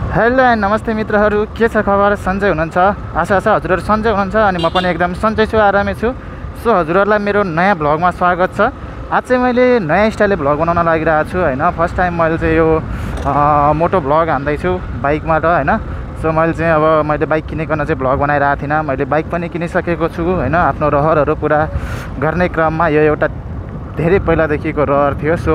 Hello and नमस्ते मित्रहरू, के छ खबर? सन्चै हुनुहुन्छ? आशा छ हजुरहरू सन्चै हुनुहुन्छ अनि म पनि एकदम सन्चै छु, आरामै छु। सो हजुरहरूलाई मेरो नयाँ भ्लगमा स्वागत छ। आज चाहिँ मैले नयाँ स्टाइलले भ्लग बनाउन लागिरहेको छु हैन। फर्स्ट टाइम मैले चाहिँ यो मोटो भ्लग हान्दैछु बाइकबाट हैन। सो मैले चाहिँ मैले बाइक किनेकन चाहिँ भ्लग बनाइरहेको थिइनँ। मैले बाइक पनि किनिसकेको छु हैन। आफ्नो रहरहरू पुरा गर्ने क्रममा यो एउटा धेरै पहिलादेखिको रहर थियो। सो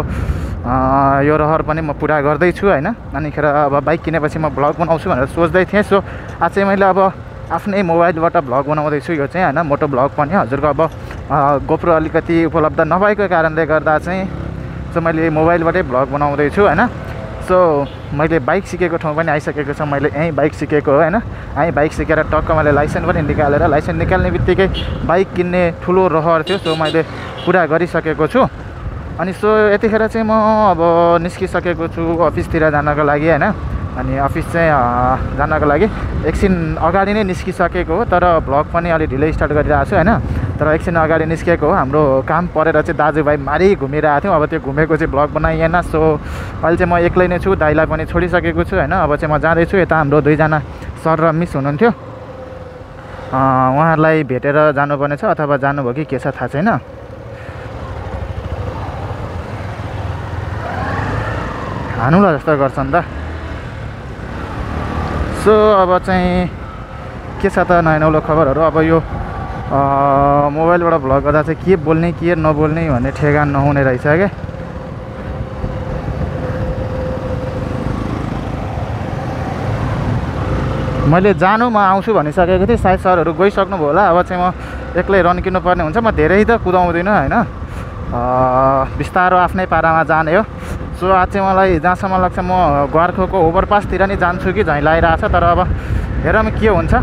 यो रहर पनि म पुरा गर्दैछु हैन। अनिखेर अब बाइक किनेपछि म भ्लग बनाउँछु भनेर सोच्दै थिएँ। सो आज चाहिँ मैले आफ्नै मोबाइलबाट भ्लग बनाउँदैछु। यो चाहिँ हैन मोटो भ्लग पनि हजुरको गोप्रो अलिकति उपलब्ध नभएको कारणले गर्दा चाहिँ सो मैले मोबाइलबाटै भ्लग बनाउँदैछु हैन। सो मैले बाइक सिकेको ठाउँ पनि आइसकेको छ। मैले यहीँ बाइक सिकेको हो हैन। यहीँ बाइक सिकेर टक्क मैले लाइसेन्स पनि निकालेर लाइसेन्स निकाल्ने बित्तिकै बाइक किन्ने ठुलो रहर थियो। सो मैले पुरा गरिसकेको छु। अनि सो यतिखेर चाहिँ म निस्किसकेको छु अफिसतिर जानको लागि हैन। अनि अफिस चाहिँ जानको लागि एकछिन अगाडि नै निस्किसकेको हो, तर भ्लग पनि अलि ढिलै स्टार्ट गरिरहेको छु हैन। तर एकछिन अगाडि निस्केको हो। हाम्रो काम परेर चाहिँ दाजुभाइ मारी घुमिरहेको थियौँ। अब त्यो घुमेको चाहिँ भ्लग बनाइएन। सो अहिले चाहिँ म एक्लै नै छु, दाइलाई पनि छोडिसकेको छु हैन। अब चाहिँ म जाँदैछु। यता हाम्रो दुईजना सर र मिस हुनुहुन्थ्यो, उहाँहरूलाई भेटेर जानुपर्ने छ अथवा जानुभयो कि के छ थाहा छैन। हानुला जस्तो गर्छन् त। सो अब चाहिँ के छ त नयाँ नौलो खबरहरू। अब यो मोबाइलबाट भ्लग गर्दा चाहिँ के बोल्ने के नबोल्ने भन्ने ठेगान नहुने रहेछ क्या। मैले जानु म आउँछु भनिसकेको थिएँ। सायद सरहरू गइसक्नुभयो होला। अब चाहिँ म एक्लै रन्किनु पर्ने हुन्छ। म धेरै त कुदाउँदिनँ होइन, बिस्तारो आफ्नै पारामा जाने हो। सो आज चाहिँ मलाई जहाँसम्म लाग्छ म ग्वार्खोको ओभरपासतिर नि जान्छु कि झैँ लागिरहेछ। तर अब हेरौँ के हुन्छ।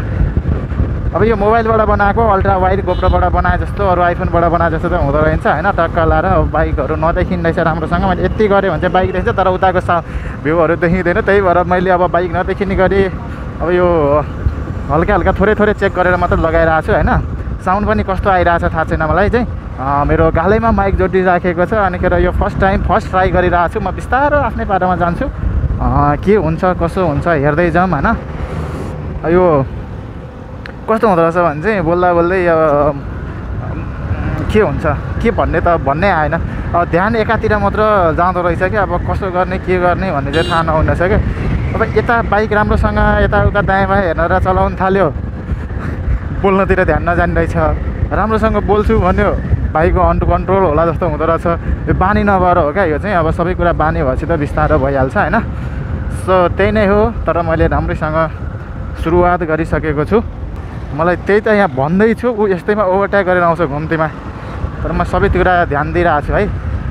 अब यो मोबाइलबाट बनाएको अल्ट्रा वाइड गोप्रोबाट बनाए जस्तो अरू आइफोनबाट बनाए जस्तो त हुँदो रहेछ होइन। टक्क लाएर बाइकहरू नदेखिँदैछ राम्रोसँग। मैले यति गरेँ भने चाहिँ बाइक देखिन्छ, तर उताको भ्यूहरू देखिँदैन। त्यही भएर मैले अब बाइक नदेखिने गरी अब यो हल्का हल्का थोरै थोरै चेक गरेर मात्र लगाइरहेको छु होइन। साउन्ड पनि कस्तो आइरहेछ थाहा छैन मलाई चाहिँ। मेरो गालैमा माइक जोडिराखेको छ। अनिखेर यो फर्स्ट ट्राई गरिरहेको छु। म बिस्तारो आफ्नै पारामा जान्छु, के हुन्छ कसो हुन्छ हेर्दै जाऊँ होइन। यो कस्तो हुँदो रहेछ भने चाहिँ बोल्दा बोल्दै के हुन्छ के भन्ने त भन्नै आएन। ध्यान एकातिर मात्र जाँदो रहेछ कि अब कसो गर्ने के गर्ने भन्ने चाहिँ थाहा नहुँदैछ क्या। अब यता बाइक राम्रोसँग यताउता दायाँ बायाँ हेरेर चलाउनु थाल्यो, बोल्नतिर ध्यान नजाने रहेछ। राम्रोसँग बोल्छु भन्यो, बाइकको अन्डर कन्ट्रोल होला जस्तो हुँदो रहेछ। यो बानी नभएर हो क्या। यो चाहिँ अब सबै कुरा बानी भएपछि त बिस्तारो भइहाल्छ होइन। सो त्यही नै हो। तर मैले राम्रैसँग सुरुवात गरिसकेको छु। मलाई त्यही त यहाँ भन्दैछु, ऊ यस्तैमा ओभरटेक गरेर आउँछ घुम्तीमा। तर म सबै कुरा ध्यान दिइरहेको छु है,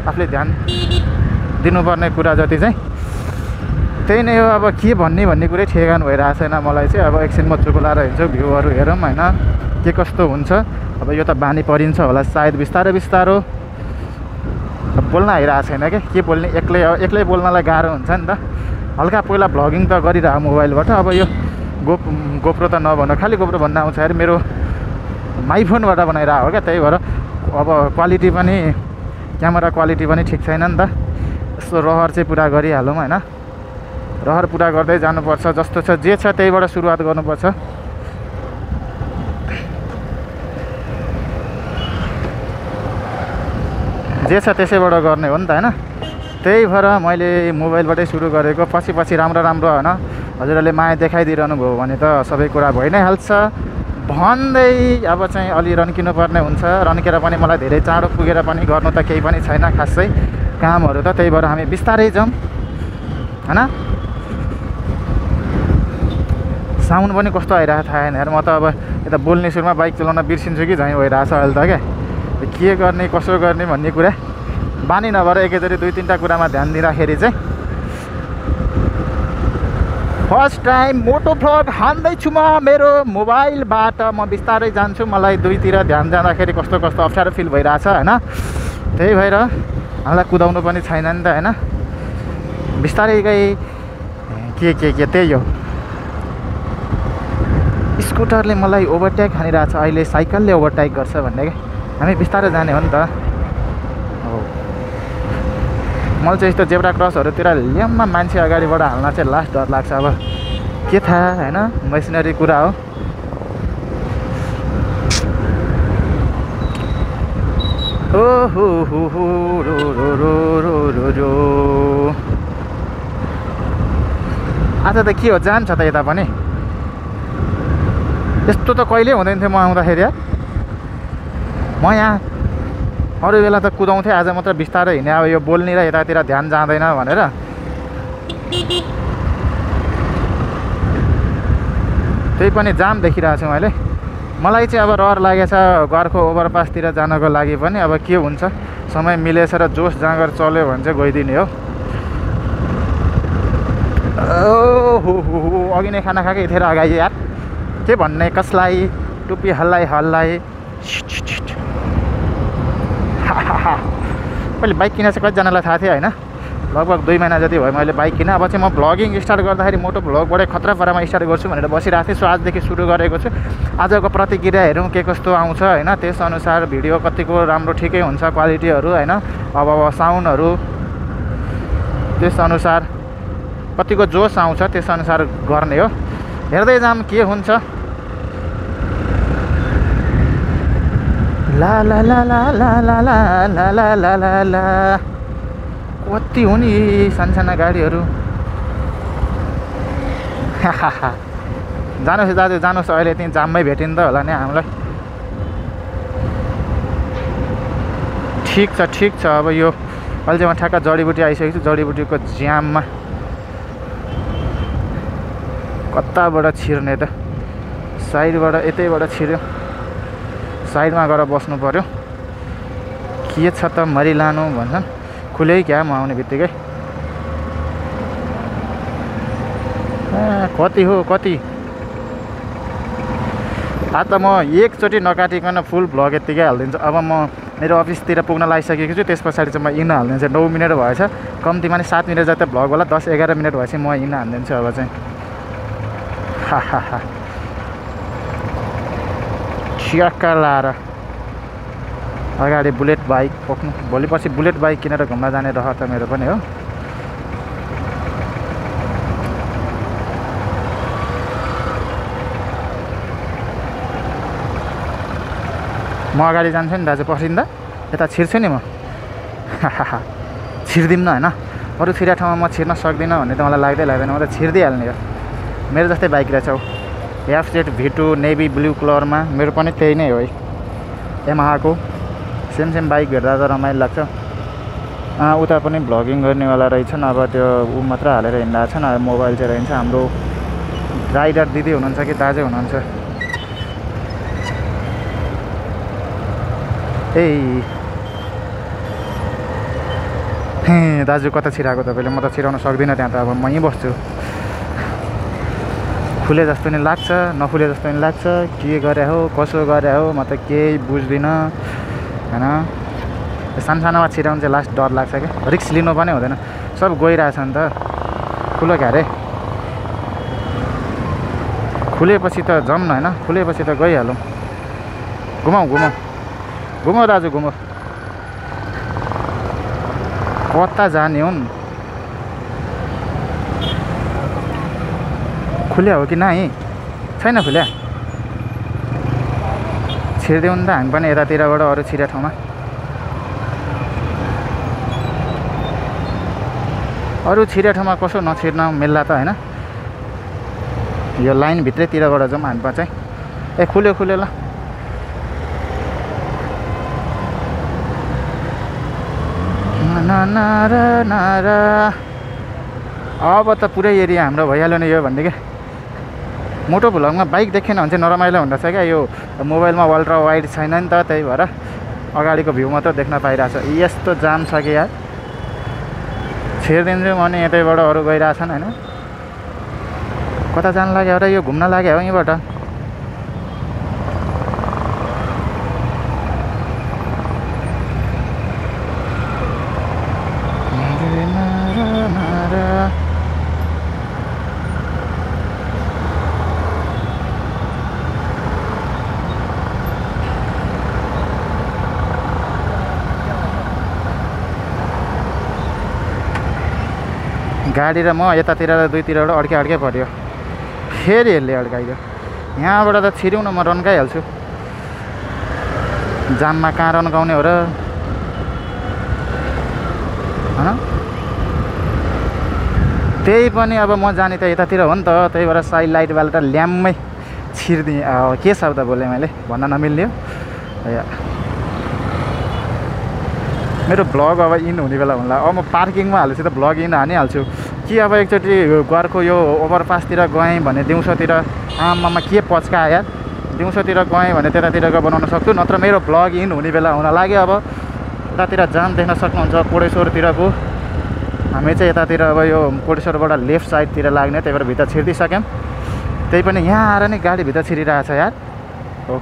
आफूले ध्यान दिनुपर्ने कुरा जति चाहिँ। त्यही नै हो। अब के भन्ने कुरै ठेगान भइरहेको छैन मलाई चाहिँ। अब एकछिन म चुकुलाएर हिँड्छु, भ्यूहरू हेरौँ होइन के कस्तो हुन्छ। अब यो त बानी परिन्छ होला सायद बिस्तारो बिस्तारो। बोल्न आइरहेको छैन क्या, के बोल्ने। एक्लै बोल्नलाई गाह्रो हुन्छ नि त। हल्का पहिला भ्लगिङ त गरिरहेको मोबाइलबाट। अब यो गोप्रो त नभन्नु, खालि गोप्रो भन्न आउँछ अरे। मेरो आइफोनबाट बनाइरहेको हो क्या। त्यही भएर अब क्वालिटी पनि क्यामेरा क्वालिटी पनि ठिक छैन नि त। यस्तो रहर चाहिँ पुरा गरिहालौँ होइन। रहर पुरा गर्दै जानुपर्छ। जस्तो छ जे छ त्यहीबाट सुरुवात गर्नुपर्छ। जे छ त्यसैबाट गर्ने हो नि त होइन। त्यही भएर मैले मोबाइलबाटै सुरु गरेको। पछि राम्रो होइन हजुरहरूले माया देखाइदिइरहनु भयो भने त सबै कुरा भइ नै हाल्छ भन्दै अब चाहिँ अलि रन्किनु पर्ने हुन्छ। रन्केर पनि मलाई धेरै चाँडो पुगेर पनि गर्नु त केही पनि छैन खासै कामहरू त। त्यही भएर हामी बिस्तारै जाउँ होइन। साउन्ड पनि कस्तो आइरहेको थाहा छैन यार। म त अब यता बोल्ने सुरुमा बाइक चलाउन बिर्सिन्छु कि झैँ भइरहेछ अहिले त क्या। के गर्ने कसो गर्ने भन्ने कुरा बानी नभएर एकैचोटि 2-3टा कुरामा ध्यान दिँदाखेरि चाहिँ। फर्स्ट टाइम मोटो भ्लग हान्दैछु म मेरो मोबाइलबाट। म बिस्तारै जान्छु। मलाई दुईतिर ध्यान जाँदाखेरि कस्तो अप्ठ्यारो फिल भइरहेछ होइन। त्यही भएर हामीलाई कुदाउनु पनि छैन नि त होइन। बिस्तारै के त्यही हो। स्कुटरले मलाई ओभरटेक हानिरहेछ अहिले, साइकलले ओभरटेक गर्छ भन्ने क्या। हामी बिस्तारै जाने हो नि त। हो मलाई चाहिँ यस्तो जेब्रा क्रसहरूतिर ल्याममा मान्छे अगाडिबाट हाल्न चाहिँ लास्ट डर लाग्छ। अब के थाहा हैन, मेसिनरी कुरा हो। ओहो हो हो रो रो रो रो रो रो। आज त के हो, जाम छ त यता पनि। यस्तो त कहिले हुँदैन थियो म आउँदाखेरि यार। म यहाँ अरू बेला त कुदाउँथेँ, आज मात्र बिस्तारै हिँडेँ। अब यो बोल्ने र यतातिर ध्यान जाँदैन भनेर। त्यही पनि जाम देखिरहेको छु मैले। मलाई चाहिँ अब रहर लागेको छ घरको ओभरपासतिर जानको लागि पनि। अब के हुन्छ, समय मिलेछ र जोस जाँगर चल्यो भने चाहिँ गइदिने हो। ओहो हो, अघि नै खाना खाएकै थिएँ अगाडि यार। के भन्ने कसलाई, टुप्पी हल्लाइ हल्लाइ। मैले बाइक किने चाहिँ कतिजनालाई थाहा थियो होइन। लगभग 2 महिना जति भयो मैले बाइक किने। अब चाहिँ म भ्लगिङ स्टार्ट गर्दाखेरि मोटो भ्लगबाटै खतरा पारामा स्टार्ट गर्छु भनेर बसिरहेको थिएँ। सो आजदेखि सुरु गरेको छु। आजको प्रतिक्रिया हेरौँ के कस्तो आउँछ होइन। त्यसअनुसार भिडियो कतिको राम्रो ठिकै हुन्छ क्वालिटीहरू होइन। अब साउन्डहरू त्यसअनुसार कतिको जोस आउँछ त्यसअनुसार गर्ने हो। हेर्दै जाम के हुन्छ। ला ला ला ला ला ला ला ला ला ला ला ला। कति हो नि सानसाना गाडीहरू। जानुहोस् दाजु जानुहोस्, अहिले त्यहीँ जाममै भेटिन्छ होला नि हामीलाई। ठिक छ। अब यो अहिले चाहिँ म ठ्याक्क जडीबुटी आइसकेको छु। जडीबुटीको जाममा कताबाट छिर्ने त, साइडबाट यतैबाट छिर्यो, साइडमा गएर बस्नु पर्यो। के छ त मरिलानु भन्छन्, खुलै क्या म आउने बित्तिकै। कति हो कति। आज त म एकचोटि नकाटिकन फुल भ्लग यत्तिकै हालिदिन्छु। अब म मेरो अफिसतिर पुग्न लागिसकेको छु। त्यस पछाडि चाहिँ म हिँड्न हालिदिन्छु। 9 मिनट भएछ, कम्तीमा नि 7 मिनट जति भ्लग होला। 10-11 मिनट भएपछि म हिँड्न हालिदिन्छु अब चाहिँ। चियाक्का लाएर अगाडि बुलेट बाइक पोख्नु। भोलिपर्सि बुलेट बाइक किनेर घुम्न जाने रहर त मेरो पनि हो। म अगाडि जान्छु नि दाजु, पर्सिँदा यता छिर्छु नि म। छिर्दिउँ न होइन। अरू छिरा ठाउँमा म छिर्न सक्दिनँ भन्ने त मलाई लाग्दैन। म त छिर्दिइहाल्ने हो। मेरो जस्तै बाइक रहेछ हौ, एफजेड V2 नेभी ब्लू कलरमा। मेरो पनि त्यही नै हो है, यामाहाको। सेम बाइक भेट्दा त रमाइलो लाग्छ। उता पनि भ्लगिङ गर्नेवाला रहेछन्। अब त्यो मात्र हालेर हिँड्दा छन्। अब मोबाइल चाहिँ रहन्छ। हाम्रो राइडर दिदी हुनुहुन्छ कि दाजु हुनुहुन्छ? दाजु कता छिराएको तपाईँले? म त छिराउन सक्दिनँ त्यहाँ त। अब म यहीँ बस्छु। खुले जस्तो नि लाग्छ, नफुले जस्तो नि लाग्छ। के गरे हो कसो गरे हो म त केही बुझ्दिनँ होइन। सानसानोमा छिराउनु चाहिँ लास्ट डर लाग्छ क्या। रिक्स लिनु पनि हुँदैन, सब गइरहेछ नि त। खुलो क्यारे खुलेपछि त जाउँ न होइन। खुलेपछि त गइहालौँ। घुमाऊ दाजु घुमाऊ। कता जाने हुन्? खुल्या हो कि नाइ? छैन खुल्या। छिर्दिउँ नि त हामी पनि यतातिरबाट अरू छिरा ठाउँमा। अरू छिरा ठाउँमा कसो नछिर्न मिल्ला त होइन। यो लाइनभित्रैतिरबाट जाउँ हामी चाहिँ। खुल्यो ल। अब त पुरै एरिया हाम्रो भइहाल्यो नि यो भन्ने क्या। मोटो भ्लगमा बाइक देखेन भने चाहिँ नरमाइलो हुँदछ क्या। यो मोबाइलमा अल्ट्रा वाइड छैन नि त, त्यही भएर अगाडिको भ्यू मात्र देख्न पाइरहेछ। यस्तो जाम छ कि यार। छिर्दिन्छु म नि यतैबाट अरू गइरहेछन् होइन। कता जानु लाग्यो र? यो घुम्न लाग्यो हो यहीँबाट। गाडी र म यतातिर र दुईतिरबाट अड्कै पऱ्यो। फेरि यसले अड्काइदियो। यहाँबाट त छिर्यौँ न, म रन्काइहाल्छु। जाममा कहाँ रन्काउने हो र होइन। त्यही पनि अब म जाने त यतातिर हो नि त, त्यही भएर साइड लाइटवाला त ल्याम्मै छिर्दिएँ। के शब्द बोलेँ मैले, भन्न नमिल्ने हो। मेरो भ्लग अब इन हुने बेला होला। अब म पार्किङमा हालेपछि त भ्लग इन हानिहाल्छु कि अब एकचोटि घरको यो ओभरपासतिर गएँ भने दिउँसोतिर आमामा के पच्का यार, दिउँसोतिर गएँ भने त्यतातिरको बनाउन सक्छु, नत्र मेरो भ्लग इन हुने बेला हुन लाग्यो। अब यतातिर जाम देख्न सक्नुहुन्छ कोडेश्वरतिरको। हामी चाहिँ यतातिर अब यो कोडेश्वरबाट लेफ्ट साइडतिर लाग्ने, त्यही भएर भित्र छिर्दिसक्यौँ। त्यही पनि यहाँ आएर नि गाडी भित्र छिरिरहेछ यार। हो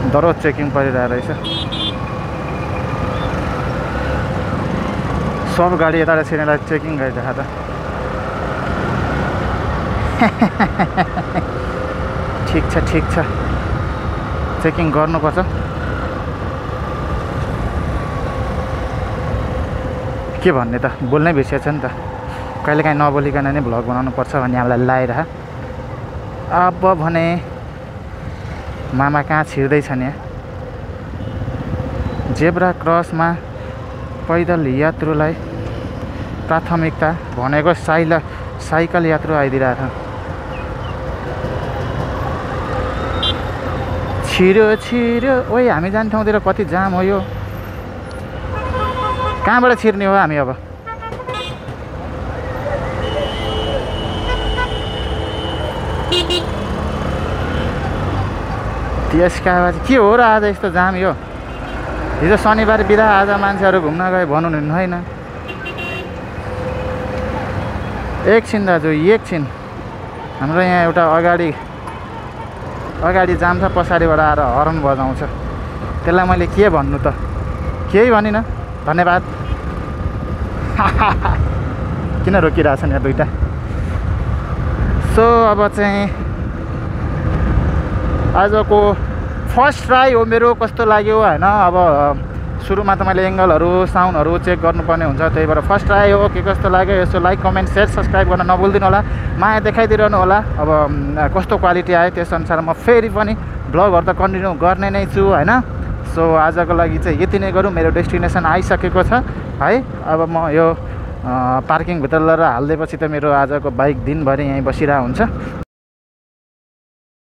दररोज चेकिङ परिरहेको रहेछ। सब गाडी यताबाट छिरेर चेकिङ गरिरहेको त। ठिक छ ठिक छ, चेकिङ गर्नुपर्छ। के भन्ने त, बोल्नै बिर्सेछ नि त। कहिलेकाहीँ नबोलिकन नै भ्लग बनाउनु पर्छ भन्ने हामीलाई लागिरह। अब भने मामा कहाँ छिर्दैछन् यहाँ। जेब्रा क्रसमा पैदल यात्रुलाई प्राथमिकता भनेको साइकल यात्रु आइदिरहेछ। छिर्यो छिर्यो। ओइ हामी जाने ठाउँतिर कति जाम हो यो। कहाँबाट छिर्ने हो हामी अब? त्यसका आवाज के हो र आज यस्तो जाम? यो हिजो शनिबार बिदा, आज मान्छेहरू घुम्न गए भन्नु होइन। एकछिन दाजु एकछिन, हाम्रो यहाँ एउटा अगाडि जाम छ, पछाडिबाट आएर हर्न बजाउँछ। त्यसलाई मैले के भन्नु त, केही भनिनँ, धन्यवाद। किन रोकिरहेछन् यहाँ दुइटा? सो अब चाहिँ आजको फर्स्ट ट्राई हो मेरो, कस्तो लाग्यो होइन। अब सुरुमा त मैले एङ्गलहरू साउन्डहरू चेक गर्नुपर्ने हुन्छ, त्यही भएर फर्स्ट ट्राई हो। के कस्तो लाग्यो यसो लाइक कमेन्ट सेयर सब्सक्राइब गर्न नभुलिदिनु होला। माया देखाइदिनु होला। अब कस्तो क्वालिटी आयो त्यसअनुसार म फेरि पनि भ्लगहरू त कन्टिन्यू गर्ने नै छु होइन। सो आजको लागि चाहिँ यति नै गरौँ। मेरो डेस्टिनेसन आइसकेको छ है। अब म यो पार्किङभित्र लगेर हालिदिएपछि त मेरो आजको बाइक दिनभरि यहीँ बसिरहेको हुन्छ।